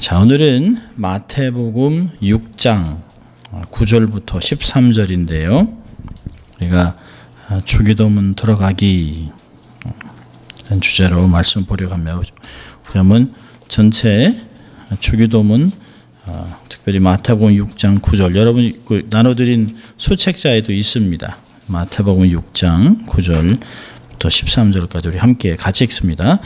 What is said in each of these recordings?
자, 오늘은 마태복음 6장 9절부터 13절인데요. 우리가 주기도문 들어가기 주제로 말씀 보려고 합니다. 그러면 전체 주기도문 특별히 마태복음 6장 9절 여러분이 나눠드린 소책자에도 있습니다. 마태복음 6장 9절 13절까지 우리 함께 같이 읽습니다.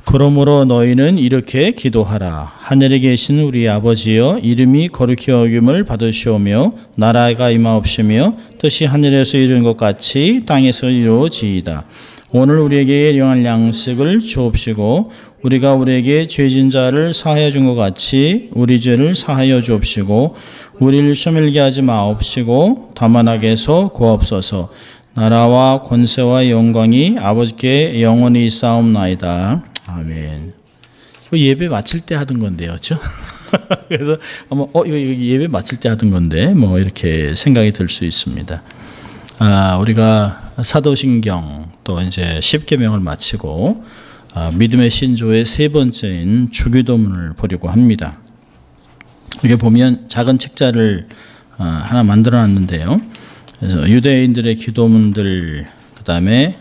그러므로 너희는 이렇게 기도하라. 하늘에 계신 우리 아버지여, 이름이 거룩히 여김을 받으시오며 나라가 임하옵시며 뜻이 하늘에서 이룬 것 같이 땅에서 이루어지이다. 오늘 우리에게 일용할 양식을 주옵시고 우리가 우리에게 죄진 자를 사하여 준 것 같이 우리 죄를 사하여 주옵시고 우리를 시험일게 하지 마옵시고 다만 악에서 구하옵소서. 나라와 권세와 영광이 아버지께 영원히 있사옵나이다. 아멘. 예배 마칠 때 하던 건데요, 그렇죠? 그래서 아마 이거 예배 마칠 때 하던 건데 뭐 이렇게 생각이 들 수 있습니다. 우리가 사도신경 또 이제 십계명을 마치고 믿음의 신조의 세 번째인 주기도문을 보려고 합니다. 여기 보면 작은 책자를 하나 만들어놨는데요. 그래서 유대인들의 기도문들, 그 다음에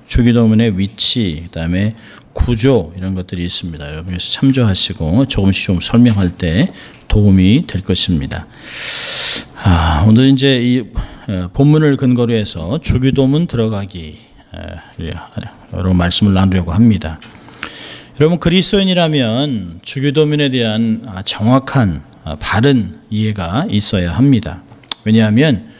주기도문의 위치, 그 다음에 구조 이런 것들이 있습니다. 여러분께서 참조하시고 조금씩 좀 설명할 때 도움이 될 것입니다. 오늘 이제 이 본문을 근거로 해서 주기도문 들어가기 여러 말씀을 나누려고 합니다. 여러분 그리스도인이라면 주기도문에 대한 정확한 바른 이해가 있어야 합니다. 왜냐하면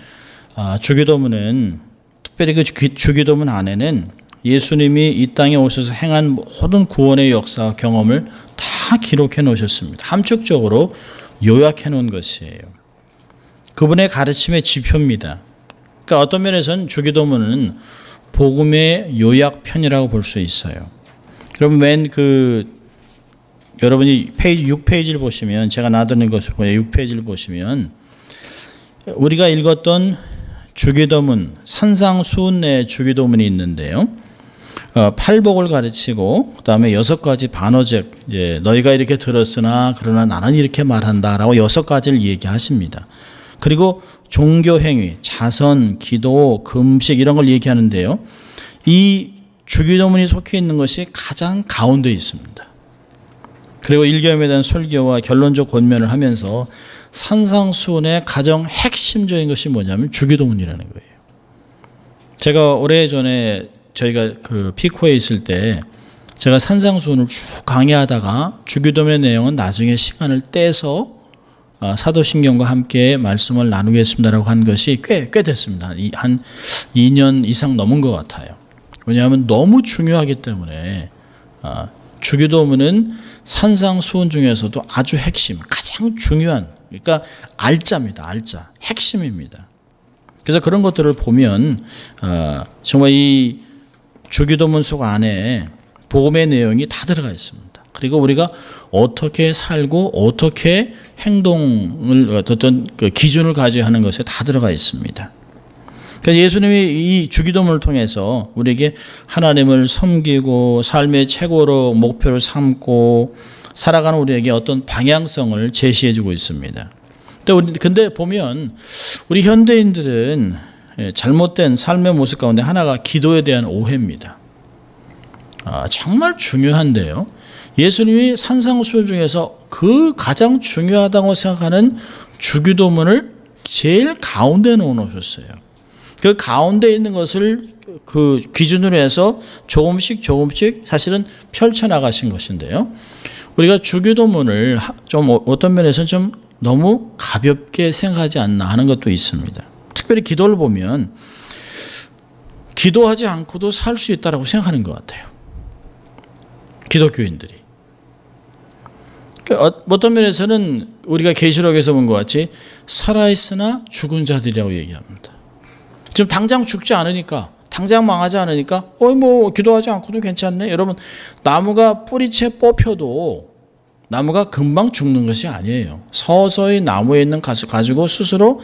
주기도문은 특별히 그 주기도문 안에는 예수님이 이 땅에 오셔서 행한 모든 구원의 역사와 경험을 다 기록해 놓으셨습니다. 함축적으로 요약해 놓은 것이에요. 그분의 가르침의 지표입니다. 그러니까 어떤 면에서는 주기도문은 복음의 요약편이라고 볼 수 있어요. 여러분 여러분이 페이지 6페이지를 보시면 제가 놔두는 것을 보면 6페이지를 보시면 우리가 읽었던 주기도문, 산상수훈의 주기도문이 있는데요. 팔복을 가르치고 그다음에 6가지 반어적, 이제 너희가 이렇게 들었으나 그러나 나는 이렇게 말한다라고 6가지를 얘기하십니다. 그리고 종교 행위, 자선, 기도, 금식 이런 걸 얘기하는데요. 이 주기도문이 속해 있는 것이 가장 가운데 있습니다. 그리고 일념에 대한 설교와 결론적 권면을 하면서 산상수훈의 가장 핵심적인 것이 뭐냐면 주기도문이라는 거예요. 제가 오래전에 저희가 그 피코에 있을 때 제가 산상수훈을 쭉 강의하다가 주기도문의 내용은 나중에 시간을 떼서 사도신경과 함께 말씀을 나누겠습니다라고 한 것이 꽤 됐습니다. 한 2년 이상 넘은 것 같아요. 왜냐하면 너무 중요하기 때문에 주기도문은 산상수훈 중에서도 아주 핵심, 가장 중요한, 그러니까 알짜입니다. 알짜, 핵심입니다. 그래서 그런 것들을 보면 정말 이 주기도문 속 안에 복음의 내용이 다 들어가 있습니다. 그리고 우리가 어떻게 살고 어떻게 행동을 어떤 그 기준을 가져야 하는 것에 다 들어가 있습니다. 그래서 예수님이 이 주기도문을 통해서 우리에게 하나님을 섬기고 삶의 최고로 목표를 삼고 살아가는 우리에게 어떤 방향성을 제시해 주고 있습니다. 근데 보면 우리 현대인들은 잘못된 삶의 모습 가운데 하나가 기도에 대한 오해입니다. 정말 중요한데요. 예수님이 산상수훈 중에서 그 가장 중요하다고 생각하는 주기도문을 제일 가운데 놓으셨어요. 그 가운데 있는 것을 그 기준으로 해서 조금씩 사실은 펼쳐나가신 것인데요. 우리가 주기도문을 좀 어떤 면에서는 좀 너무 가볍게 생각하지 않나 하는 것도 있습니다. 특별히 기도를 보면 기도하지 않고도 살 수 있다고 생각하는 것 같아요. 기독교인들이. 어떤 면에서는 우리가 계시록에서 본 것 같이 살아있으나 죽은 자들이라고 얘기합니다. 지금 당장 죽지 않으니까, 당장 망하지 않으니까 뭐 기도하지 않고도 괜찮네. 여러분, 나무가 뿌리채 뽑혀도 나무가 금방 죽는 것이 아니에요. 서서히 나무에 있는 가수 가지고 스스로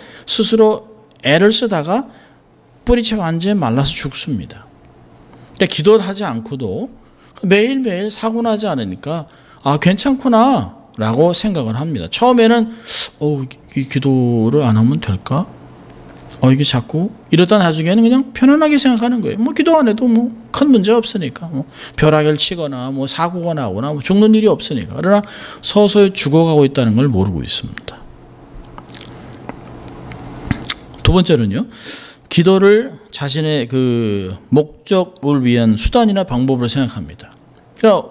애를 쓰다가 뿌리채가 완전히 말라서 죽습니다. 그러니까 기도하지 않고도 매일매일 사고 나지 않으니까 괜찮구나. 라고 생각을 합니다. 처음에는 이 기도를 안 하면 될까? 이게 자꾸 이러다 나중에는 그냥 편안하게 생각하는 거예요. 뭐 기도 안 해도 뭐 큰 문제 없으니까, 뭐 벼락을 치거나 뭐 사고가 나거나 뭐 죽는 일이 없으니까. 그러나 서서히 죽어가고 있다는 걸 모르고 있습니다. 두 번째로는요, 기도를 자신의 그 목적을 위한 수단이나 방법으로 생각합니다. 그러니까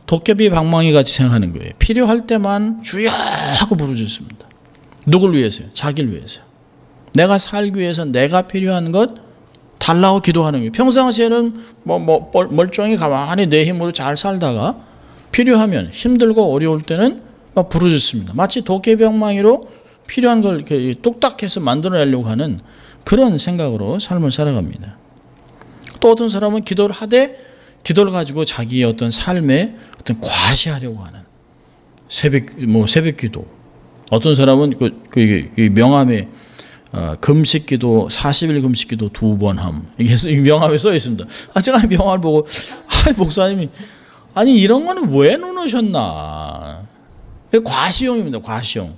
도깨비 방망이 같이 생각하는 거예요. 필요할 때만 주여 하고 부르짖습니다. 누굴 위해서요? 자기를 위해서요. 내가 살기 위해서 내가 필요한 것 달라고 기도하는 거예요. 평상시에는 멀쩡히 가만히 내 힘으로 잘 살다가 필요하면, 힘들고 어려울 때는 막 부르짖습니다. 마치 도깨비 방망이로 필요한 걸 뚝딱해서 만들어내려고 하는 그런 생각으로 삶을 살아갑니다. 또 어떤 사람은 기도를 하되 기도를 가지고 자기의 어떤 삶에 어떤 과시하려고 하는 새벽 기도. 어떤 사람은 명함에 금식기도 40일 금식기도 2번 함. 이게 명함에 써 있습니다. 제가 명함을 보고 목사님이 아니 이런 거는 왜 넣으셨나. 과시용입니다. 과시용.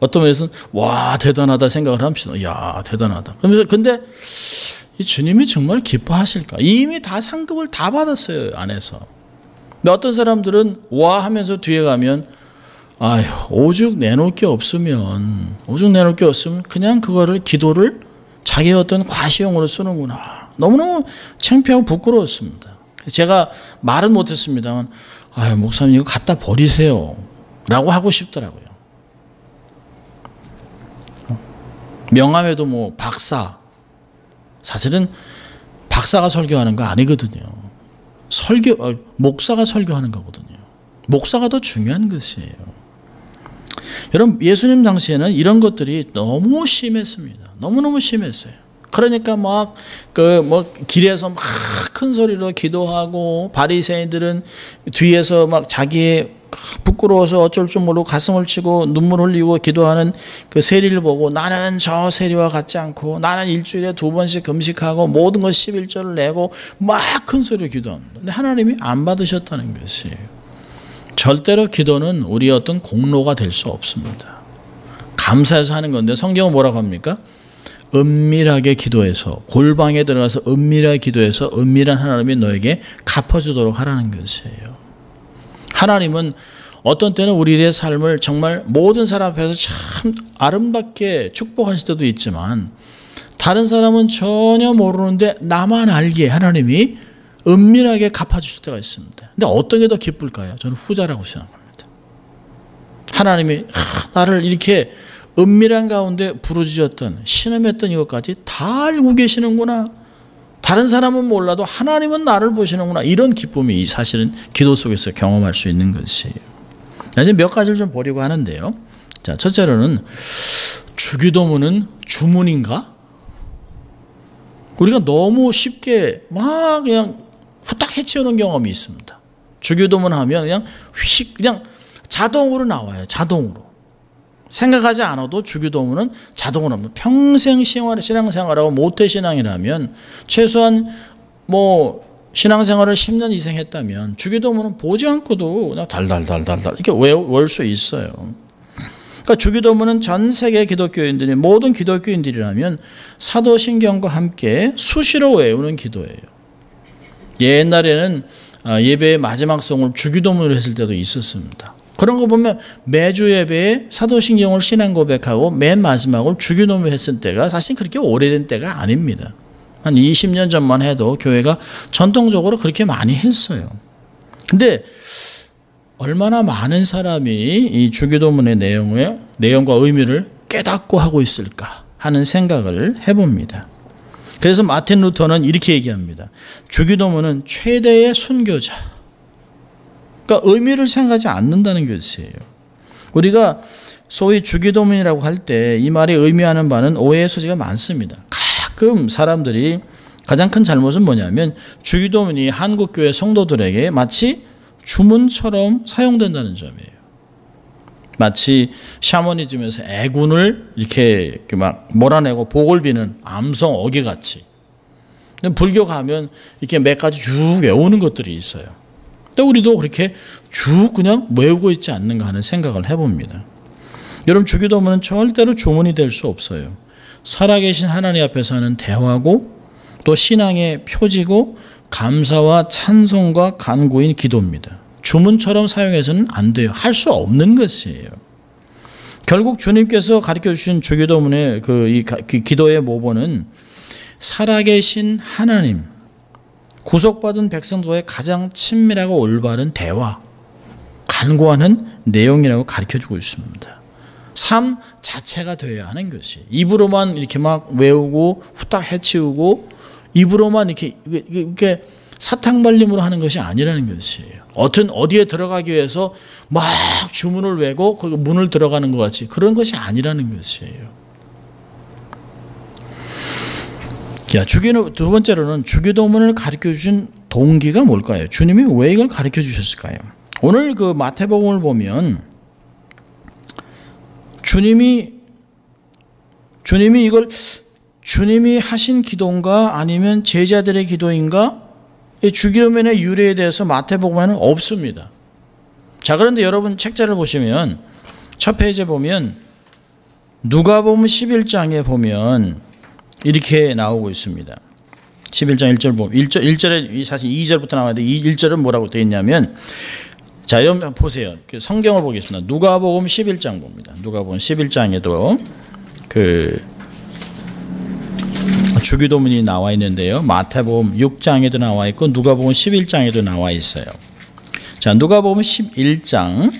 어떤 면에서는 와 대단하다 생각을 합시다. 이야 대단하다. 그러면서 근데 이 주님이 정말 기뻐하실까? 이미 다 상급을 다 받았어요 안에서. 근데 어떤 사람들은 와 하면서 뒤에 가면 오죽 내놓을 게 없으면 그냥 그거를 기도를 자기의 어떤 과시용으로 쓰는구나. 너무너무 창피하고 부끄러웠습니다. 제가 말은 못했습니다만 목사님 이거 갖다 버리세요 라고 하고 싶더라고요. 명함에도 뭐 박사, 사실은 박사가 설교하는 거 아니거든요. 목사가 설교하는 거거든요. 목사가 더 중요한 것이에요. 여러분 예수님 당시에는 이런 것들이 너무 심했습니다. 너무너무 심했어요. 그러니까 길에서 막 큰 소리로 기도하고 바리새인들은 뒤에서 막 자기의 부끄러워서 어쩔 줄 모르고 가슴을 치고 눈물 흘리고 기도하는 그 세리를 보고 나는 저 세리와 같지 않고 나는 일주일에 2번씩 금식하고 모든 것 11조를 내고 막 큰 소리로 기도합니다. 근데 하나님이 안 받으셨다는 것이에요. 절대로 기도는 우리의 어떤 공로가 될 수 없습니다. 감사해서 하는 건데 성경은 뭐라고 합니까? 은밀하게 기도해서 골방에 들어가서 은밀하게 기도해서 은밀한 하나님이 너에게 갚아주도록 하라는 것이에요. 하나님은 어떤 때는 우리의 삶을 정말 모든 사람 앞에서 참 아름답게 축복하실 때도 있지만 다른 사람은 전혀 모르는데 나만 알기에 하나님이 은밀하게 갚아주실 때가 있습니다. 근데 어떤 게 더 기쁠까요? 저는 후자라고 생각합니다. 하나님이 나를 이렇게 은밀한 가운데 부르짖었던 신음했던 이것까지 다 알고 계시는구나. 다른 사람은 몰라도 하나님은 나를 보시는구나. 이런 기쁨이 사실은 기도 속에서 경험할 수 있는 것이에요. 이제 몇 가지를 좀 보려고 하는데요. 자, 첫째로는 주기도문은 주문인가? 우리가 너무 쉽게 막 그냥 후딱 해치우는 경험이 있습니다. 주기도문 하면 그냥 자동으로 나와요. 자동으로. 생각하지 않아도 주기도문은 자동으로 합니다. 평생 신앙생활하고 모태신앙이라면 최소한 신앙생활을 10년 이상 했다면 주기도문은 보지 않고도 그냥 달달달달달 이렇게 외울 수 있어요. 그러니까 주기도문은 전 세계 기독교인들이 모든 기독교인들이라면 사도신경과 함께 수시로 외우는 기도예요. 옛날에는 예배의 마지막 성을 주기도문으로 했을 때도 있었습니다. 그런 거 보면 매주 예배에 사도신경을 신앙 고백하고 맨 마지막을 주기도문을 했을 때가 사실 그렇게 오래된 때가 아닙니다. 한 20년 전만 해도 교회가 전통적으로 그렇게 많이 했어요. 근데 얼마나 많은 사람이 이 주기도문의 내용과 의미를 깨닫고 하고 있을까 하는 생각을 해봅니다. 그래서 마틴 루터는 이렇게 얘기합니다. 주기도문은 최대의 순교자. 그러니까 의미를 생각하지 않는다는 것이에요. 우리가 소위 주기도문이라고 할 때 이 말이 의미하는 바는 오해의 소지가 많습니다. 가끔 사람들이 가장 큰 잘못은 뭐냐면 주기도문이 한국교회 성도들에게 마치 주문처럼 사용된다는 점이에요. 마치 샤머니즘에서 애군을 이렇게 막 몰아내고 복을 비는 암성 어기같이. 불교 가면 이렇게 몇 가지 쭉 외우는 것들이 있어요. 또 우리도 그렇게 쭉 그냥 외우고 있지 않는가 하는 생각을 해봅니다. 여러분, 주기도문은 절대로 주문이 될 수 없어요. 살아계신 하나님 앞에서 하는 대화고 또 신앙의 표지고 감사와 찬송과 간구인 기도입니다. 주문처럼 사용해서는 안 돼요. 할 수 없는 것이에요. 결국 주님께서 가르쳐 주신 주기도문의 그 기도의 모본은 살아계신 하나님, 구속받은 백성들과의 가장 친밀하고 올바른 대화, 간구하는 내용이라고 가르쳐 주고 있습니다. 삶 자체가 되어야 하는 것이, 입으로만 이렇게 막 외우고 후딱 해치우고 입으로만 이렇게 사탕발림으로 하는 것이 아니라는 것이에요. 어디에 들어가기 위해서 막 주문을 외고 그 문을 들어가는 것 같이 그런 것이 아니라는 것이에요. 두 번째로는 주기도문을 가르쳐 주신 동기가 뭘까요? 주님이 왜 이걸 가르쳐 주셨을까요? 오늘 그 마태복음을 보면 주님이 이걸 주님이 하신 기도인가 아니면 제자들의 기도인가? 이 주기도문의 유래에 대해서 마태복음에는 없습니다. 자, 그런데 여러분 책자를 보시면 첫 페이지에 보면 누가복음 11장에 보면 이렇게 나오고 있습니다. 11장 1절 보면 1절에 사실 2절부터 나와는데 1절은 뭐라고 되어 있냐면, 자, 여러분 보세요. 성경을 보겠습니다. 누가복음 11장 봅니다. 누가복음 11장에도 그 주기도문이 나와 있는데요. 마태복음 6장에도 나와 있고 누가복음 11장에도 나와 있어요. 자, 누가복음 11장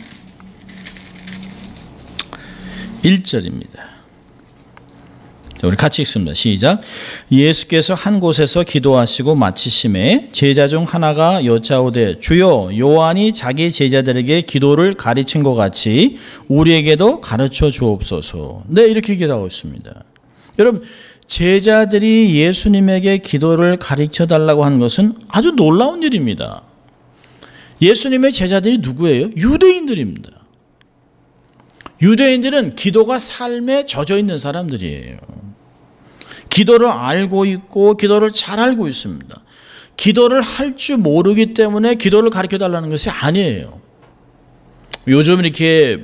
1절입니다. 우리 같이 읽습니다. 시작. 예수께서 한 곳에서 기도하시고 마치심에 제자 중 하나가 여짜오되 주여, 요한이 자기 제자들에게 기도를 가르친 것 같이 우리에게도 가르쳐 주옵소서. 네, 이렇게 기도하고 있습니다. 여러분, 제자들이 예수님에게 기도를 가르쳐 달라고 하는 것은 아주 놀라운 일입니다. 예수님의 제자들이 누구예요? 유대인들입니다. 유대인들은 기도가 삶에 젖어 있는 사람들이에요. 기도를 알고 있고 기도를 잘 알고 있습니다. 기도를 할 줄 모르기 때문에 기도를 가르쳐 달라는 것이 아니에요. 요즘 이렇게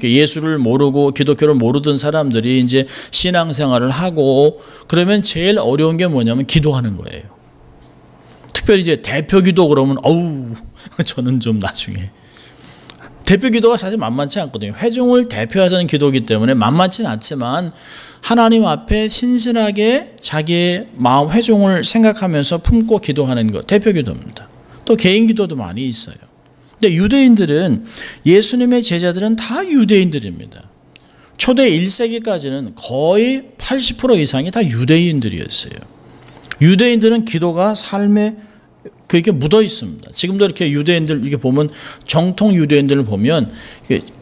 예수를 모르고 기독교를 모르던 사람들이 이제 신앙생활을 하고 그러면 제일 어려운 게 뭐냐면 기도하는 거예요. 특별히 이제 대표 기도 그러면 저는 좀 나중에 대표 기도가 사실 만만치 않거든요. 회중을 대표하자는 기도이기 때문에 만만치는 않지만 하나님 앞에 신실하게 자기의 마음 회중을 생각하면서 품고 기도하는 것, 대표 기도입니다. 또 개인 기도도 많이 있어요. 근데 유대인들은, 예수님의 제자들은 다 유대인들입니다. 초대 1세기까지는 거의 80% 이상이 다 유대인들이었어요. 유대인들은 기도가 삶에 그렇게 묻어 있습니다. 지금도 이렇게 유대인들 이렇게 보면, 정통 유대인들을 보면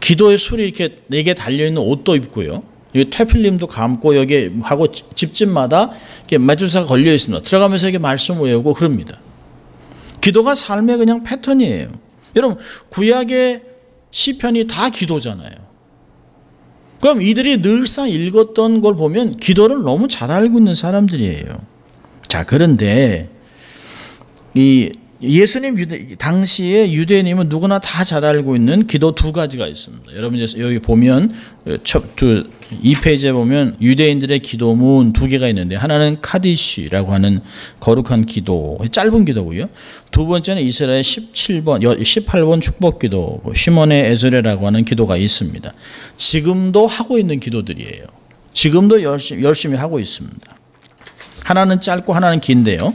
기도의 술이 이렇게 4개 달려 있는 옷도 입고요. 여기 테필림도 감고 여기 하고 집집마다 이렇게 메두사가 걸려 있습니다. 들어가면서 이렇게 말씀 외우고 그럽니다. 기도가 삶의 그냥 패턴이에요. 여러분, 구약의 시편이 다 기도잖아요. 그럼 이들이 늘상 읽었던 걸 보면 기도를 너무 잘 알고 있는 사람들이에요. 자, 그런데 이 예수님 당시에 유대인이면 누구나 다 잘 알고 있는 기도 두 가지가 있습니다. 여러분 이제 여기 보면 2페이지에 보면 유대인들의 기도문 2개가 있는데, 하나는 카디시라고 하는 거룩한 기도, 짧은 기도고요. 두 번째는 이스라엘 18번 축복기도, 시몬의 에즈레라고 하는 기도가 있습니다. 지금도 하고 있는 기도들이에요. 지금도 열심히 하고 있습니다. 하나는 짧고 하나는 긴데요.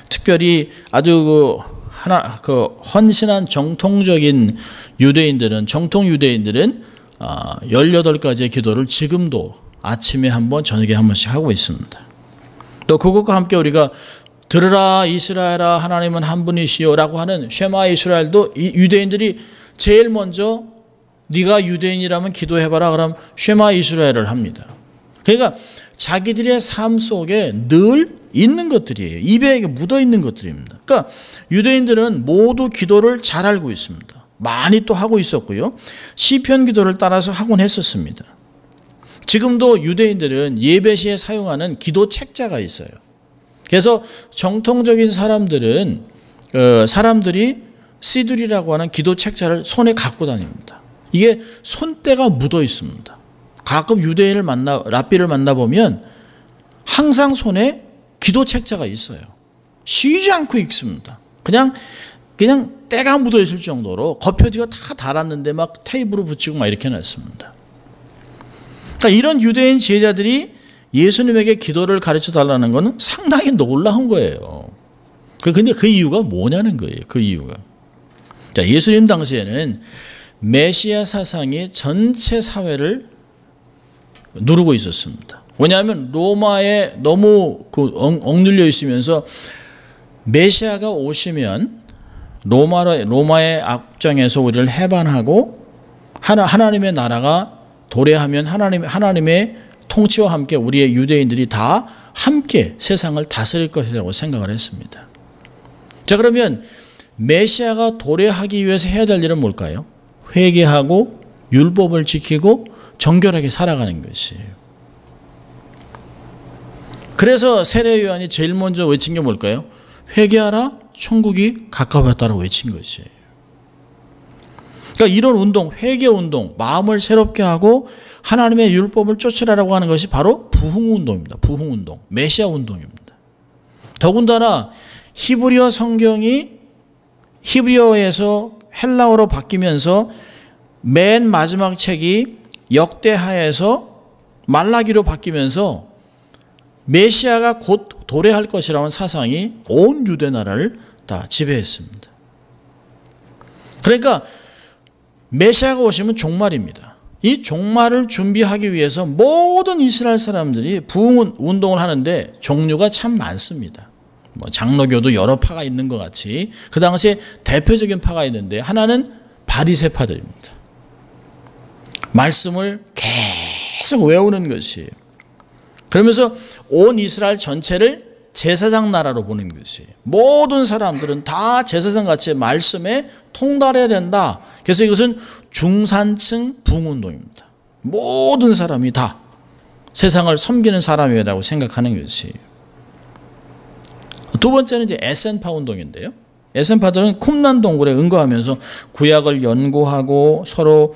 특별히 아주 헌신한 정통적인 유대인들은, 정통 유대인들은 18가지의 기도를 지금도 아침에 한 번, 저녁에 한 번씩 하고 있습니다. 또 그것과 함께 우리가 들으라 이스라엘아 하나님은 한 분이시요 라고 하는 쉐마 이스라엘도 유대인들이 제일 먼저 네가 유대인이라면 기도해봐라 그럼 쉐마 이스라엘을 합니다. 그러니까 자기들의 삶 속에 늘 있는 것들이에요. 입에 묻어 있는 것들입니다. 그러니까 유대인들은 모두 기도를 잘 알고 있습니다. 많이 또 하고 있었고요. 시편 기도를 따라서 하곤 했었습니다. 지금도 유대인들은 예배 시에 사용하는 기도 책자가 있어요. 그래서 정통적인 사람들이 시들이라고 하는 기도 책자를 손에 갖고 다닙니다. 이게 손때가 묻어 있습니다. 가끔 유대인을 랍비를 만나보면 항상 손에 기도 책자가 있어요. 쉬지 않고 읽습니다. 그냥 때가 묻어 있을 정도로 겉표지가 다 달았는데 막 테이프로 붙이고 막 이렇게 놨습니다. 그러니까 이런 유대인 지혜자들이 예수님에게 기도를 가르쳐 달라는 것은 상당히 놀라운 거예요. 근데 그 이유가 뭐냐는 거예요. 그 이유가. 자, 예수님 당시에는 메시아 사상이 전체 사회를 누르고 있었습니다. 왜냐하면 로마에 너무 억눌려 있으면서 메시아가 오시면 로마의 압정에서 우리를 해방하고 하나님의 나라가 도래하면 하나님의 통치와 함께 우리의 유대인들이 다 함께 세상을 다스릴 것이라고 생각을 했습니다. 자, 그러면 메시아가 도래하기 위해서 해야 될 일은 뭘까요? 회개하고 율법을 지키고 정결하게 살아가는 것이에요. 그래서 세례 요한이 제일 먼저 외친 게 뭘까요? 회개하라, 천국이 가까웠다라고 외친 것이에요. 그러니까 이런 운동, 회개 운동, 마음을 새롭게 하고 하나님의 율법을 쫓으라고 하는 것이 바로 부흥운동입니다. 부흥운동, 메시아 운동입니다. 더군다나 히브리어 성경이 히브리어에서 헬라어로 바뀌면서 맨 마지막 책이 역대하에서 말라기로 바뀌면서 메시아가 곧 도래할 것이라는 사상이 온 유대 나라를 다 지배했습니다. 그러니까 메시아가 오시면 종말입니다. 이 종말을 준비하기 위해서 모든 이스라엘 사람들이 부흥 운동을 하는데 종류가 참 많습니다. 장로교도 여러 파가 있는 것 같이 그 당시에 대표적인 파가 있는데 하나는 바리새파들입니다. 말씀을 계속 외우는 것이에요. 그러면서 온 이스라엘 전체를 제사장 나라로 보는 것이에요. 모든 사람들은 다 제사장 같이 말씀에 통달해야 된다. 그래서 이것은 중산층 부흥운동입니다. 모든 사람이 다 세상을 섬기는 사람이라고 생각하는 것이에요. 두 번째는 이제 에센파 운동인데요. 에센파들은 쿰란 동굴에 응거하면서 구약을 연구하고 서로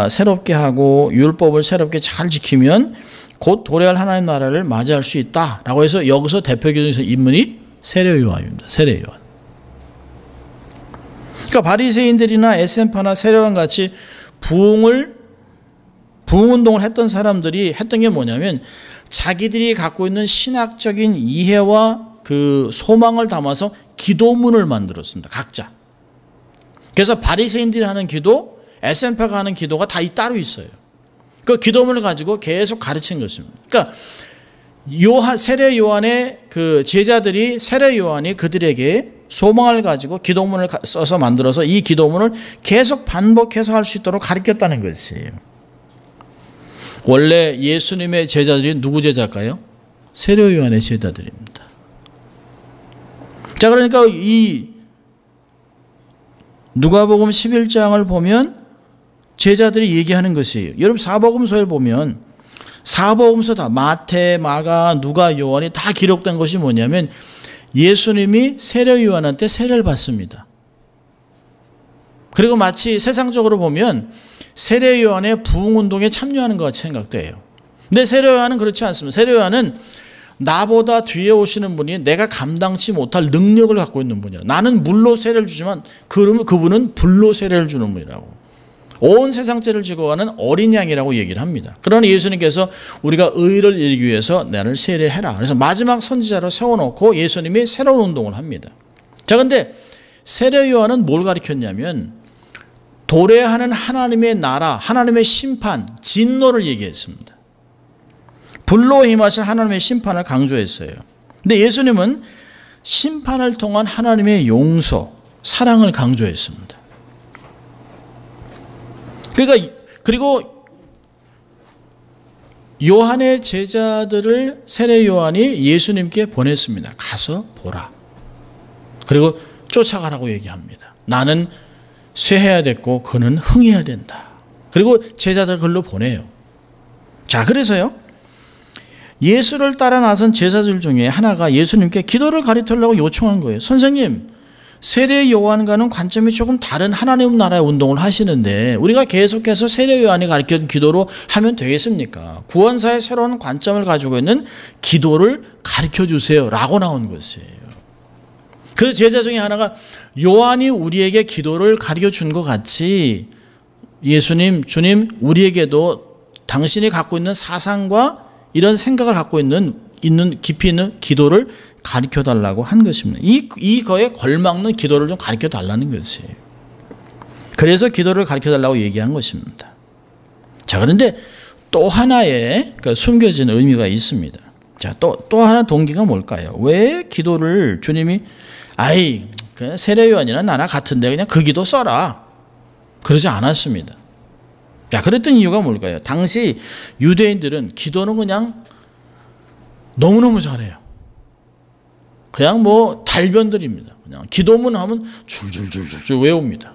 새롭게 하고 율법을 새롭게 잘 지키면 곧 도래할 하나님 나라를 맞이할 수 있다라고 해서 여기서 대표적인 인물이 세례 요한입니다. 세례 요한. 그러니까 바리새인들이나 에센파나 세례 요한 같이 부흥운동을 했던 사람들이 했던 게 뭐냐면 자기들이 갖고 있는 신학적인 이해와 그 소망을 담아서 기도문을 만들었습니다. 각자. 그래서 바리새인들이 하는 기도, 에센파가 하는 기도가 다 따로 있어요. 그 기도문을 가지고 계속 가르친 것입니다. 그러니까 세례 요한의 그 제자들이 세례 요한이 그들에게 소망을 가지고 기도문을 써서 만들어서 이 기도문을 계속 반복해서 할 수 있도록 가르쳤다는 것이에요. 원래 예수님의 제자들이 누구 제자일까요? 세례 요한의 제자들입니다. 자, 그러니까 이 누가복음 11장을 보면 제자들이 얘기하는 것이에요. 여러분 사복음서에 보면 사복음서 다 마태, 마가, 누가, 요한이 다 기록된 것이 뭐냐면 예수님이 세례 요한한테 세례를 받습니다. 그리고 마치 세상적으로 보면 세례 요한의 부흥운동에 참여하는 것 같이 생각돼요. 근데 세례 요한은 그렇지 않습니다. 세례 요한은 나보다 뒤에 오시는 분이 내가 감당치 못할 능력을 갖고 있는 분이야. 나는 물로 세례를 주지만 그분은 불로 세례를 주는 분이라고. 온 세상 죄를 지고 가는 어린 양이라고 얘기를 합니다. 그러나 예수님께서 우리가 의를 이루기 위해서 나를 세례해라. 그래서 마지막 선지자로 세워놓고 예수님이 새로운 운동을 합니다. 자, 근데 세례 요한은 뭘 가르쳤냐면 도래하는 하나님의 나라, 하나님의 심판, 진노를 얘기했습니다. 불로 임하실 하나님의 심판을 강조했어요. 근데 예수님은 심판을 통한 하나님의 용서, 사랑을 강조했습니다. 그리고 요한의 제자들을 세례 요한이 예수님께 보냈습니다. 가서 보라. 그리고 쫓아가라고 얘기합니다. 나는 쇠해야 됐고 그는 흥해야 된다. 그리고 제자들 글로 보내요. 자, 그래서요. 예수를 따라 나선 제자들 중에 하나가 예수님께 기도를 가르치려고 요청한 거예요. 선생님, 세례 요한과는 관점이 조금 다른 하나님 나라의 운동을 하시는데 우리가 계속해서 세례 요한이 가르친 기도로 하면 되겠습니까? 구원사의 새로운 관점을 가지고 있는 기도를 가르쳐 주세요 라고 나온 것이에요. 그래서 제자 중에 하나가 요한이 우리에게 기도를 가르쳐 준 것 같이 예수님, 주님 우리에게도 당신이 갖고 있는 사상과 이런 생각을 갖고 있는 깊이 있는 기도를 가르쳐 달라고 한 것입니다. 이거에 걸맞는 기도를 좀 가르쳐 달라는 것이에요. 그래서 기도를 가르쳐 달라고 얘기한 것입니다. 자, 그런데 또 하나의 숨겨진 의미가 있습니다. 자, 또 하나 동기가 뭘까요? 왜 기도를 주님이 그냥 세례 요한이나 나나 같은데 그냥 그 기도 써라 그러지 않았습니다. 자, 그랬던 이유가 뭘까요? 당시 유대인들은 기도는 그냥 너무너무 잘해요. 그냥 뭐 달변들입니다. 그냥 기도문 하면 줄줄줄줄 외웁니다.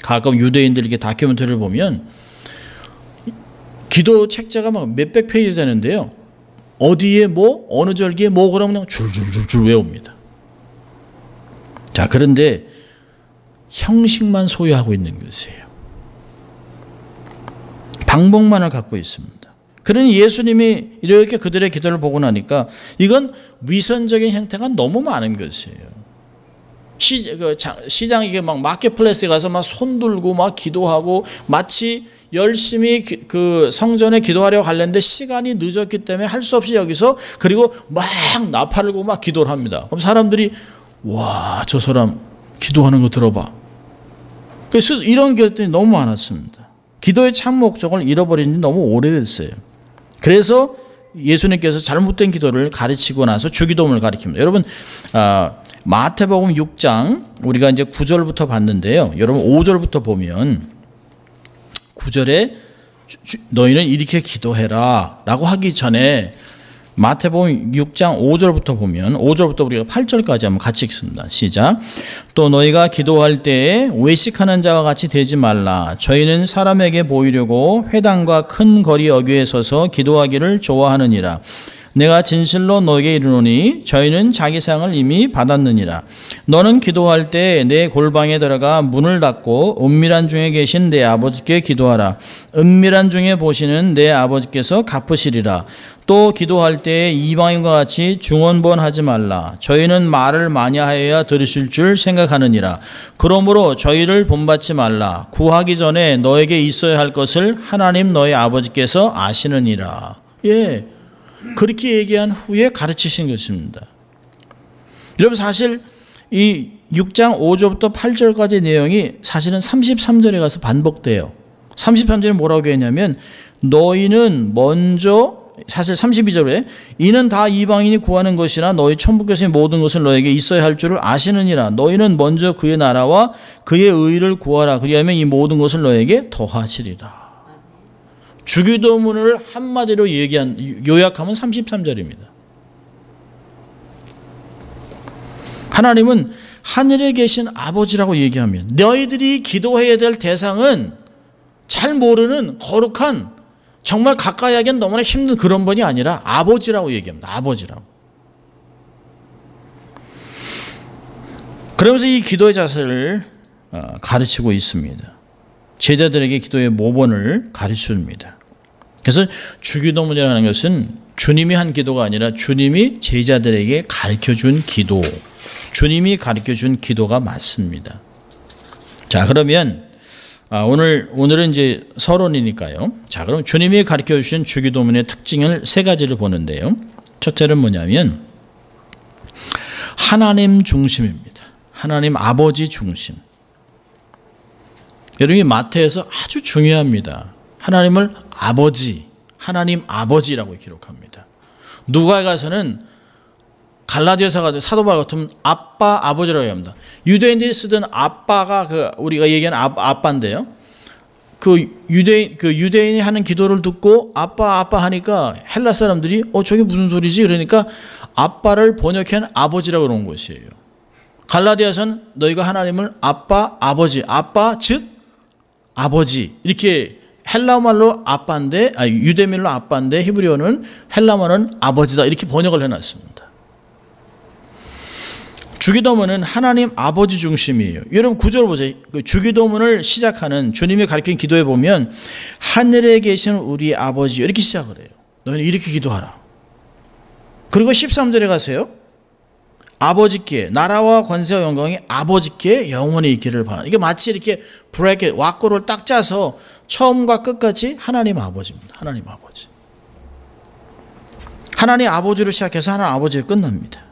가끔 유대인들 이렇게 다큐멘터리를 보면 기도 책자가 막 몇백 페이지 되는데요. 어디에 뭐 어느 절기에 뭐 그러면 그냥 줄줄줄줄 외웁니다. 자, 그런데 형식만 소유하고 있는 것이에요. 방법만을 갖고 있습니다. 그러니 예수님이 이렇게 그들의 기도를 보고 나니까 이건 위선적인 형태가 너무 많은 것이에요. 시장 이게 막 마켓플레이스에 가서 막 손 들고 막 기도하고 마치 열심히 그 성전에 기도하려고 하려는데 시간이 늦었기 때문에 할 수 없이 여기서 그리고 막 나팔고 막 기도를 합니다. 그럼 사람들이 와, 저 사람 기도하는 거 들어봐. 그래서 이런 것들이 너무 많았습니다. 기도의 참 목적을 잃어버린 지 너무 오래됐어요. 그래서 예수님께서 잘못된 기도를 가르치고 나서 주기도문을 가르칩니다. 여러분, 마태복음 6장 우리가 이제 9절부터 봤는데요. 여러분 5절부터 보면 9절에 너희는 이렇게 기도해라 라고 하기 전에 마태복음 6장 5절부터 보면 5절부터 우리가 8절까지 한번 같이 읽습니다. 시작. 또 너희가 기도할 때에 외식하는 자와 같이 되지 말라. 저희는 사람에게 보이려고 회당과 큰 거리 어귀에 서서 기도하기를 좋아하느니라. 내가 진실로 너에게 이르노니 저희는 자기 상을 이미 받았느니라. 너는 기도할 때 내 골방에 들어가 문을 닫고 은밀한 중에 계신 내 아버지께 기도하라. 은밀한 중에 보시는 내 아버지께서 갚으시리라. 또 기도할 때 이방인과 같이 중언부언하지 말라. 저희는 말을 많이 하여야 들으실 줄 생각하느니라. 그러므로 저희를 본받지 말라. 구하기 전에 너에게 있어야 할 것을 하나님 너의 아버지께서 아시느니라. 예, 그렇게 얘기한 후에 가르치신 것입니다. 여러분, 사실 이 6장 5절부터 8절까지 내용이 사실은 33절에 가서 반복돼요. 33절에 뭐라고 했냐면 너희는 먼저, 사실 32절에 이는 다 이방인이 구하는 것이나 너희 천부께서의 모든 것을 너에게 있어야 할 줄을 아시느니라. 너희는 먼저 그의 나라와 그의 의를 구하라. 그리하면 이 모든 것을 너에게 더하시리라. 주기도문을 한마디로 요약하면 33절입니다. 하나님은 하늘에 계신 아버지라고 얘기하면 너희들이 기도해야 될 대상은 잘 모르는 거룩한 정말 가까이 하기엔 너무나 힘든 그런 분이 아니라 아버지라고 얘기합니다. 아버지라고. 그러면서 이 기도의 자세를 가르치고 있습니다. 제자들에게 기도의 모본을 가르쳐줍니다. 그래서 주기도문이라는 것은 주님이 한 기도가 아니라 주님이 제자들에게 가르쳐준 기도, 주님이 가르쳐준 기도가 맞습니다. 자, 그러면 오늘은 이제 서론이니까요. 자, 그럼 주님이 가르쳐 주신 주기도문의 특징을 세 가지를 보는데요. 첫째는 뭐냐면 하나님 중심입니다. 하나님 아버지 중심. 여러분이 마태에서 아주 중요합니다. 하나님을 아버지, 하나님 아버지라고 기록합니다. 누가에 가서는 갈라디아서 가서 사도 바울 같으면 아빠, 아버지라고 합니다. 유대인들이 쓰던 아빠가 우리가 얘기하는 아빠인데요. 그 유대인이 하는 기도를 듣고 아빠 하니까 헬라 사람들이 저게 무슨 소리지? 그러니까 아빠를 번역한 아버지라고 그런 것이에요. 갈라디아서는 너희가 하나님을 아빠, 아버지, 아빠 즉 아버지, 이렇게 헬라말로 아빠인데, 유대말로 아빠인데 히브리어는 헬라말은 아버지다, 이렇게 번역을 해놨습니다. 주기도문은 하나님 아버지 중심이에요. 여러분 구절 보세요. 그 주기도문을 시작하는 주님이 가르친 기도에 보면 하늘에 계시는 우리 아버지 이렇게 시작을 해요. 너희는 이렇게 기도하라. 그리고 13절에 가세요. 아버지께 나라와 권세와 영광이 아버지께 영원히 있기를 바라. 이게 마치 이렇게 브레이크 왁구를 딱 짜서 처음과 끝까지 하나님 아버지입니다. 하나님 아버지. 하나님 아버지로 시작해서 하나님 아버지로 끝납니다.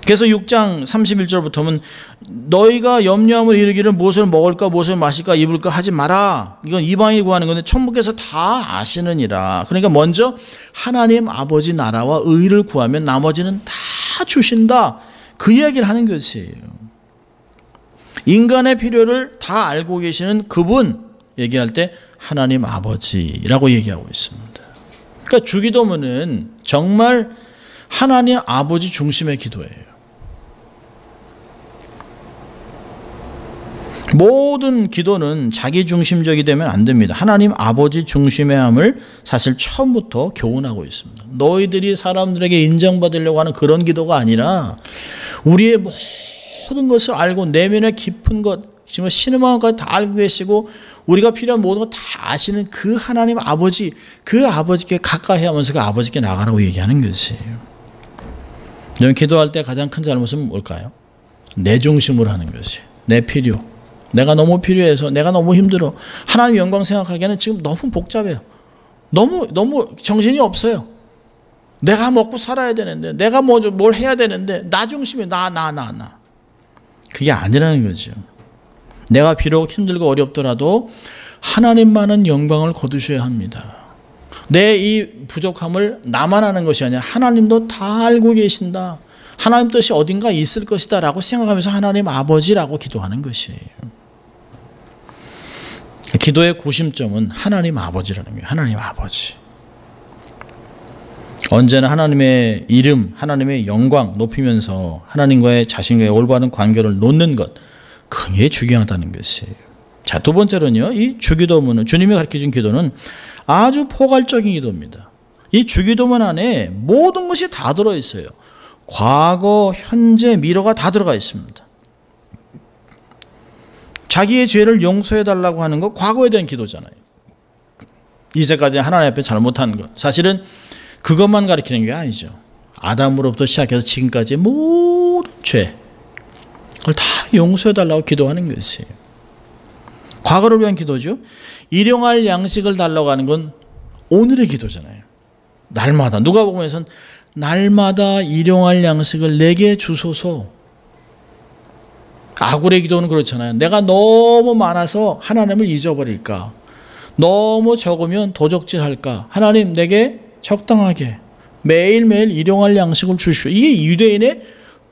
그래서 6장 31절부터는 너희가 염려함을 이르기를 무엇을 먹을까 무엇을 마실까 입을까 하지 마라. 이건 이방인이 구하는 건데 천부께서 다 아시느니라. 그러니까 먼저 하나님 아버지 나라와 의를 구하면 나머지는 다 주신다. 그 이야기를 하는 것이에요. 인간의 필요를 다 알고 계시는 그분 얘기할 때 하나님 아버지라고 얘기하고 있습니다. 그러니까 주기도문은 정말 하나님 아버지 중심의 기도예요. 모든 기도는 자기 중심적이 되면 안 됩니다. 하나님 아버지 중심의 함을 사실 처음부터 교훈하고 있습니다. 너희들이 사람들에게 인정받으려고 하는 그런 기도가 아니라 우리의 모든 것을 알고 내면의 깊은 것, 지금 신음한것까지 다 알고 계시고 우리가 필요한 모든 것 다 아시는 그 하나님 아버지, 그 아버지께 가까이 하면서 그 아버지께 나가라고 얘기하는 것이에요. 여러분 기도할 때 가장 큰 잘못은 뭘까요? 내 중심으로 하는 것이에요. 내 필요. 내가 너무 필요해서 내가 너무 힘들어. 하나님 영광 생각하기에는 지금 너무 복잡해요. 너무 정신이 없어요. 내가 먹고 살아야 되는데 내가 뭘 해야 되는데 나 중심이 나. 그게 아니라는 거죠. 내가 비록 힘들고 어렵더라도 하나님만은 영광을 거두셔야 합니다. 내 이 부족함을 나만 아는 것이 아니라 하나님도 다 알고 계신다. 하나님 뜻이 어딘가 있을 것이다 라고 생각하면서 하나님 아버지라고 기도하는 것이에요. 기도의 구심점은 하나님 아버지라는 거예요. 하나님 아버지. 언제나 하나님의 이름, 하나님의 영광 높이면서 하나님과의 자신과의 올바른 관계를 놓는 것, 그게 중요하다는 것이에요. 자, 두 번째로는요, 이 주기도문은, 주님이 가르쳐준 기도는 아주 포괄적인 기도입니다. 이 주기도문 안에 모든 것이 다 들어있어요. 과거, 현재, 미래가 다 들어가 있습니다. 자기의 죄를 용서해달라고 하는 거 과거에 대한 기도잖아요. 이제까지 하나님 앞에 잘못한 것. 사실은 그것만 가르치는 게 아니죠. 아담으로부터 시작해서 지금까지의 모든 죄, 그걸 다 용서해달라고 기도하는 것이에요. 과거를 위한 기도죠. 일용할 양식을 달라고 하는 건 오늘의 기도잖아요. 날마다. 누가복음에서는 날마다 일용할 양식을 내게 주소서. 아굴의 기도는 그렇잖아요. 내가 너무 많아서 하나님을 잊어버릴까? 너무 적으면 도적질할까? 하나님 내게 적당하게 매일매일 일용할 양식을 주시오. 이게 유대인의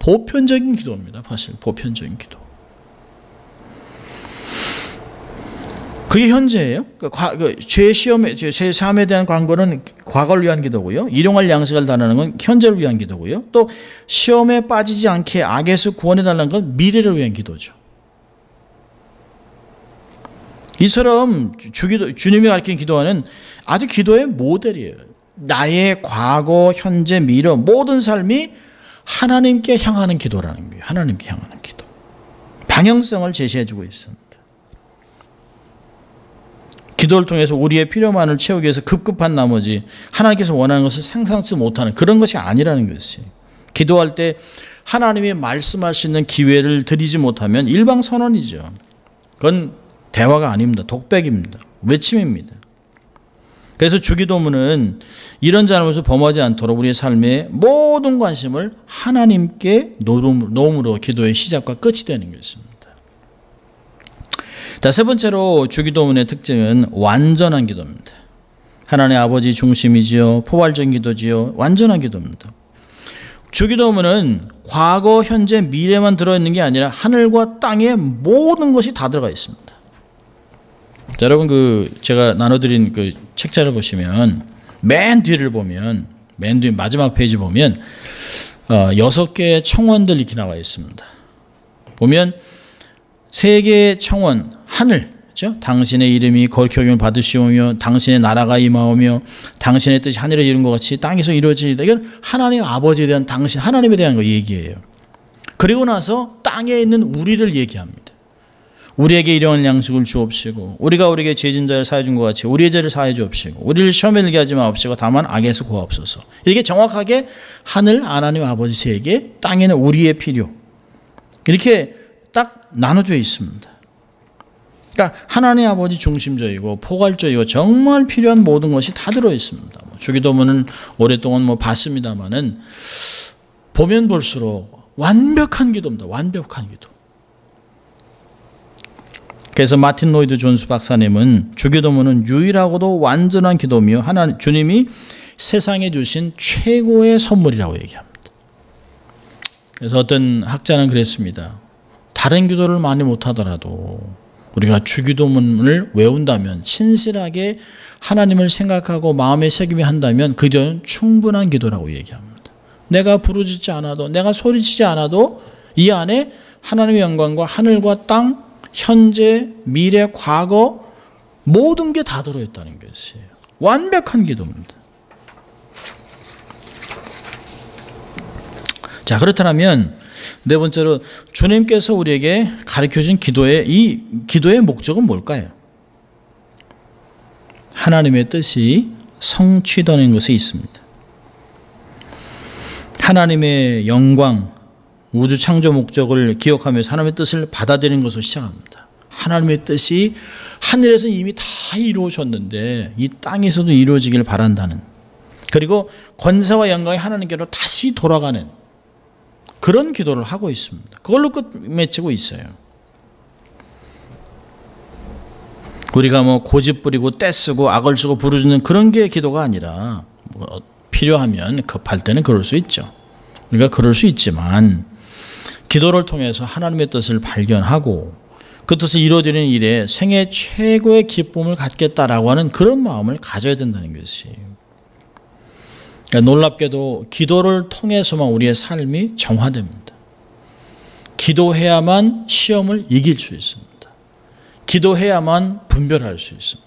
보편적인 기도입니다. 사실 보편적인 기도. 그게 현재예요. 죄 사함에 대한 광고는 과거를 위한 기도고요. 일용할 양식을 달라는 건 현재를 위한 기도고요. 또 시험에 빠지지 않게 악에서 구원해 달라는 건 미래를 위한 기도죠. 이처럼 주님이 가르친 기도하는 아주 기도의 모델이에요. 나의 과거, 현재, 미래 모든 삶이 하나님께 향하는 기도라는 거예요. 하나님께 향하는 기도. 방향성을 제시해주고 있습니다. 기도를 통해서 우리의 필요만을 채우기 위해서 급급한 나머지 하나님께서 원하는 것을 상상치 못하는 그런 것이 아니라는 것이에요. 기도할 때 하나님이 말씀하시는 기회를 드리지 못하면 일방선언이죠. 그건 대화가 아닙니다. 독백입니다. 외침입니다. 그래서 주기도문은 이런 잘못을 범하지 않도록 우리의 삶의 모든 관심을 하나님께 놓음으로 기도의 시작과 끝이 되는 것입니다. 자, 세 번째로 주기도문의 특징은 완전한 기도입니다. 하나님 아버지 중심이지요. 포괄적인 기도지요. 완전한 기도입니다. 주기도문은 과거, 현재, 미래만 들어있는 게 아니라 하늘과 땅의 모든 것이 다 들어가 있습니다. 자, 여러분 제가 나눠드린 그 책자를 보시면 맨 뒤를 보면 맨 뒤 마지막 페이지 보면 6개의 청원들 이렇게 나와 있습니다. 보면 세 개의 청원, 하늘, 그렇죠? 당신의 이름이 거룩히 여김을 받으시오며 당신의 나라가 임하오며 당신의 뜻이 하늘에 이룬 것 같이 땅에서 이루어지리다. 이건 하나님 아버지에 대한 당신 하나님에 대한 거 얘기예요. 그리고 나서 땅에 있는 우리를 얘기합니다. 우리에게 일용할 양식을 주옵시고 우리가 우리에게 죄진 자를 사해 준 것 같이 우리의 죄를 사해 주옵시고 우리를 시험에 들게 하지 마옵시고 다만 악에서 구하옵소서. 이렇게 정확하게 하늘 하나님 아버지에게 땅에는 우리의 필요 이렇게 딱 나눠져 있습니다. 그러니까 하나님 아버지 중심적이고 포괄적이고 정말 필요한 모든 것이 다 들어 있습니다. 주기도문은 오랫동안 봤습니다만은 보면 볼수록 완벽한 기도입니다. 완벽한 기도. 그래서 마틴 로이드 존스 박사님은 주기도문은 유일하고도 완전한 기도며 주님이 세상에 주신 최고의 선물이라고 얘기합니다. 그래서 어떤 학자는 그랬습니다. 다른 기도를 많이 못하더라도 우리가 주기도문을 외운다면 신실하게 하나님을 생각하고 마음에 새기며 한다면 그 기도는 충분한 기도라고 얘기합니다. 내가 부르짖지 않아도 내가 소리치지 않아도 이 안에 하나님의 영광과 하늘과 땅 현재, 미래, 과거 모든 게 다 들어있다는 것이에요. 완벽한 기도입니다. 자, 그렇다면 네 번째로 주님께서 우리에게 가르쳐준 이 기도의 목적은 뭘까요? 하나님의 뜻이 성취되는 것에 있습니다. 하나님의 영광, 우주 창조 목적을 기억하면서 하나님의 뜻을 받아들이는 것으로 시작합니다. 하나님의 뜻이 하늘에서 이미 다 이루어졌는데 이 땅에서도 이루어지길 바란다는, 그리고 권세와 영광이 하나님께로 다시 돌아가는 그런 기도를 하고 있습니다. 그걸로 끝맺히고 있어요. 우리가 고집 부리고 떼쓰고 악을 쓰고 부르짖는 그런 게 기도가 아니라 필요하면 급할 때는 그럴 수 있죠. 우리가 그럴 수 있지만 기도를 통해서 하나님의 뜻을 발견하고 그 뜻을 이루어지는 일에 생애 최고의 기쁨을 갖겠다라고 하는 그런 마음을 가져야 된다는 것이에요. 그러니까 놀랍게도 기도를 통해서만 우리의 삶이 정화됩니다. 기도해야만 시험을 이길 수 있습니다. 기도해야만 분별할 수 있습니다.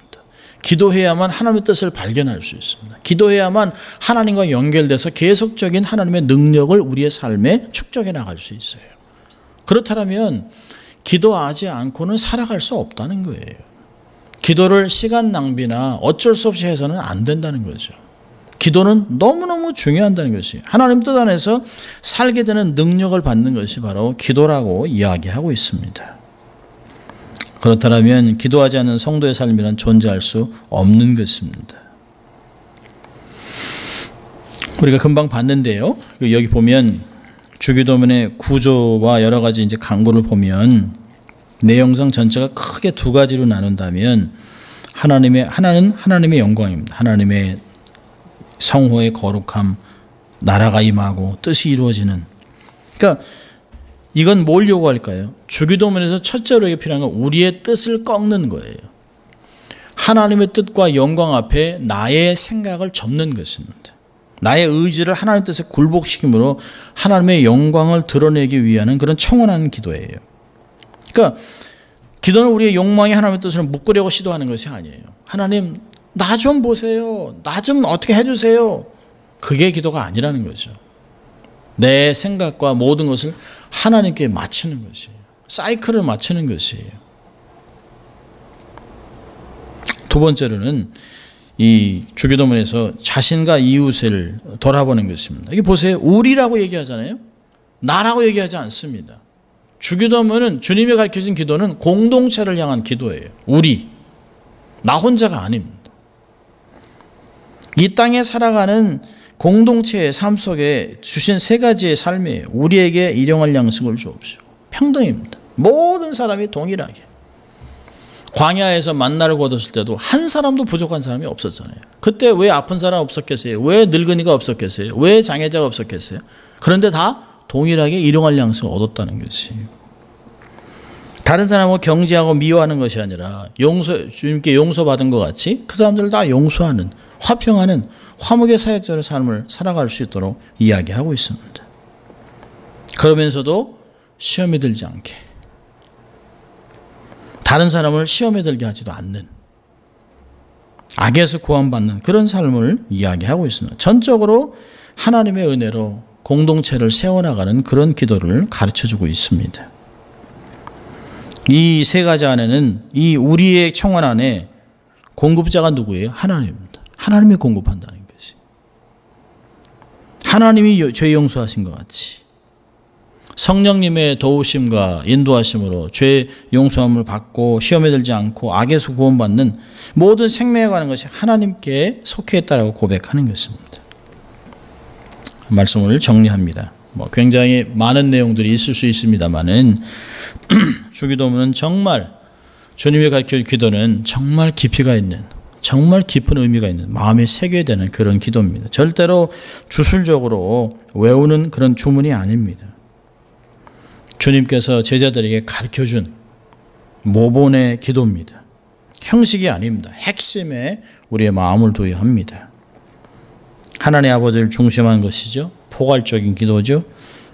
기도해야만 하나님의 뜻을 발견할 수 있습니다. 기도해야만 하나님과 연결돼서 계속적인 하나님의 능력을 우리의 삶에 축적해 나갈 수 있어요. 그렇다면 기도하지 않고는 살아갈 수 없다는 거예요. 기도를 시간 낭비나 어쩔 수 없이 해서는 안 된다는 거죠. 기도는 너무너무 중요하다는 것이, 하나님 뜻 안에서 살게 되는 능력을 받는 것이 바로 기도라고 이야기하고 있습니다. 그렇다면 기도하지 않는 성도의 삶이란 존재할 수 없는 것입니다. 우리가 금방 봤는데요. 여기 보면 주기도문의 구조와 여러 가지 이제 강구를 보면 내용상 전체가 크게 두 가지로 나눈다면 하나는 하나님의 영광입니다. 하나님의 성호의 거룩함, 나라가 임하고 뜻이 이루어지는. 그러니까 이건 뭘 요구할까요? 주기도문에서 첫째로 필요한 건 우리의 뜻을 꺾는 거예요. 하나님의 뜻과 영광 앞에 나의 생각을 접는 것입니다. 나의 의지를 하나님의 뜻에 굴복시킴으로 하나님의 영광을 드러내기 위한 그런 청원하는 기도예요. 그러니까 기도는 우리의 욕망이 하나님의 뜻을 묶으려고 시도하는 것이 아니에요. 하나님, 나 좀 보세요. 나 좀 어떻게 해주세요. 그게 기도가 아니라는 거죠. 내 생각과 모든 것을 하나님께 맞추는 것이에요. 사이클을 맞추는 것이에요. 두 번째로는 이 주기도문에서 자신과 이웃을 돌아보는 것입니다. 이게 보세요. 우리라고 얘기하잖아요. 나라고 얘기하지 않습니다. 주기도문은, 주님이 가르쳐준 기도는 공동체를 향한 기도예요. 우리, 나 혼자가 아닙니다. 이 땅에 살아가는 공동체의 삶 속에 주신 세 가지의 삶이에요. 우리에게 일용할 양식을 주옵시고, 평등입니다. 모든 사람이 동일하게. 광야에서 만나를 거뒀을 때도 한 사람도 부족한 사람이 없었잖아요. 그때 왜 아픈 사람 없었겠어요? 왜 늙은이가 없었겠어요? 왜 장애자가 없었겠어요? 그런데 다 동일하게 일용할 양식을 얻었다는 것이에요. 다른 사람을 경지하고 미워하는 것이 아니라 주님께 용서받은 것 같이 그 사람들을 다 용서하는, 화평하는 화목의 사역자의 삶을 살아갈 수 있도록 이야기하고 있습니다. 그러면서도 시험에 들지 않게, 다른 사람을 시험에 들게 하지도 않는, 악에서 구원받는 그런 삶을 이야기하고 있습니다. 전적으로 하나님의 은혜로 공동체를 세워나가는 그런 기도를 가르쳐주고 있습니다. 이 세 가지 안에는 이 우리의 청원 안에 공급자가 누구예요? 하나님입니다. 하나님이 공급한다는 것이. 하나님이 죄 용서하신 것 같이 성령님의 도우심과 인도하심으로 죄 용서함을 받고 시험에 들지 않고 악에서 구원받는 모든 생명에 관한 것이 하나님께 속해 있다라고 고백하는 것입니다. 말씀을 정리합니다. 굉장히 많은 내용들이 있을 수 있습니다만은 주기도문은 정말 주님이 가르쳐준 기도는 정말 깊이가 있는, 정말 깊은 의미가 있는, 마음에 새겨야 되는 그런 기도입니다. 절대로 주술적으로 외우는 그런 주문이 아닙니다. 주님께서 제자들에게 가르쳐준 모본의 기도입니다. 형식이 아닙니다. 핵심에 우리의 마음을 둬야 합니다. 하나님 아버지를 중심한 것이죠. 포괄적인 기도죠.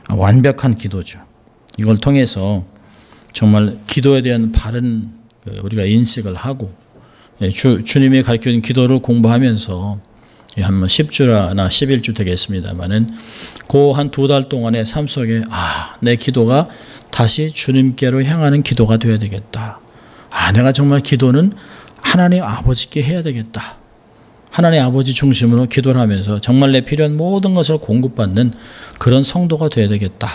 완벽한 기도죠. 이걸 통해서 정말 기도에 대한 바른 우리가 인식을 하고 주님이 가르쳐준 기도를 공부하면서 한 10주나 11주 되겠습니다만은 그 한 2달 동안의 삶 속에 내 기도가 다시 주님께로 향하는 기도가 되어야 되겠다. 내가 정말 기도는 하나님 아버지께 해야 되겠다. 하나님 아버지 중심으로 기도를 하면서 정말 내 필요한 모든 것을 공급받는 그런 성도가 되어야 되겠다.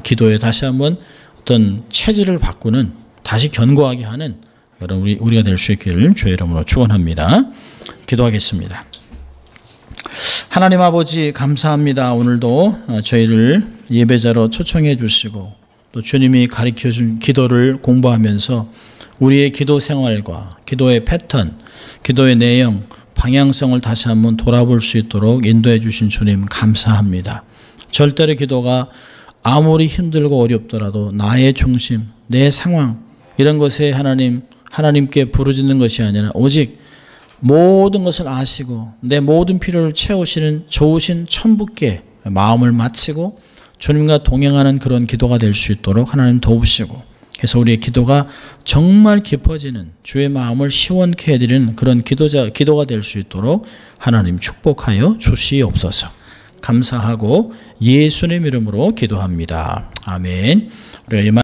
기도에 다시 한번 어떤 체질을 바꾸는, 다시 견고하게 하는 그런 우리가 될 수 있기를 주의 이름으로 축원합니다. 기도하겠습니다. 하나님 아버지 감사합니다. 오늘도 저희를 예배자로 초청해 주시고 또 주님이 가르쳐준 기도를 공부하면서 우리의 기도 생활과 기도의 패턴, 기도의 내용, 방향성을 다시 한번 돌아볼 수 있도록 인도해 주신 주님 감사합니다. 절대로 기도가 아무리 힘들고 어렵더라도 나의 중심, 내 상황 이런 것에 하나님께 부르짖는 것이 아니라 오직 모든 것을 아시고 내 모든 필요를 채우시는 좋으신 천부께 마음을 마치고 주님과 동행하는 그런 기도가 될 수 있도록 하나님 도우시고, 그래서 우리의 기도가 정말 깊어지는 주의 마음을 시원케 해드리는 그런 기도가 될 수 있도록 하나님 축복하여 주시옵소서. 감사하고 예수님 이름으로 기도합니다. 아멘. 우리가